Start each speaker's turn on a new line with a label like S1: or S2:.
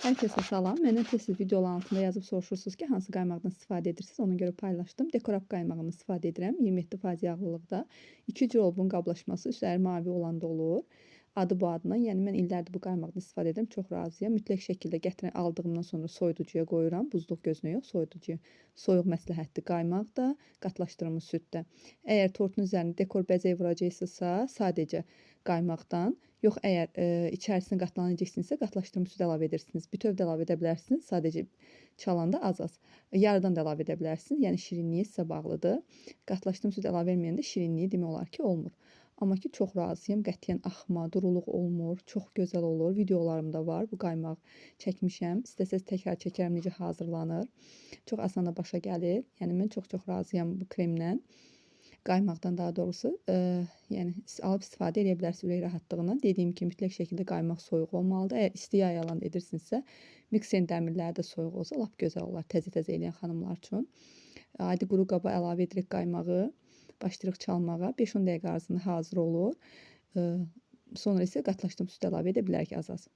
S1: Hər kəsə salam. Məndən tez-tez videoların altında yazıb soruşursunuz ki, hansı qaymaqdan istifadə edirsiniz? Ona görə paylaşdım. Dekorab qaymağını istifadə edirəm. 27% yağlılıqda. 2 cür olub bunun qablaşması. Üzəri mavi olan da olur. Adı bu adına. Yəni mən illərdir bu qaymaqdan istifadə edirəm. Çox razıyam. Mütləq şəkildə gətirən aldığımdan sonra soyuducuya qoyuram. Buzluq gözünə yox, soyuducuya. Soyuq məsləhətdir qaymaq da, qatlaşdırılmış süd də. Əgər tortun üzərinə dekor bəzək vuracaqsınızsa, sadəcə qaymaqdan, yox əgər içərisinə qatlanacaqsınızsa, qatlaşdırılmış süd əlavə edirsiniz. Bütöv də əlavə edə bilərsiniz. Sadəcə çalanda az-az. Yarıdan da əlavə edə bilərsiniz. Yəni şirinliyi sizə bağlıdır. Qatlaşdırılmış süd əlavə etməyəndə şirinliyi demək olar ki, olmur. Amma ki, çox razıyam. Qətiyyən axma, duruluq olmur. Çox gözəl olur. Videolarımda var. Bu qaymaq çəkmişəm. İstəsəz təkrar çəkərəm necə hazırlanır. Çox asana başa gəlir. Yəni mən çox-çox razıyam bu kremdən. Qaymaqdan daha doğrusu. Yəni alıb istifadə edə bilərsiniz ürək rahatlığından. Dediyim kimi mütləq şəkildə qaymaq soyuq olmalıdır. Əgər isti yayılan edirsinizsə, mikserin dəmirləri də soyuq olsa lap gözəl olar təzə-təzə eləyən xanımlar üçün. Adi quru qaba əlavə edirik qaymağı. Başlayırıq çalmağa. 5-10 dəqiqə arasında hazır olur. Sonra isə qatlaşdırılmış süd əlavə edə bilərik az-az.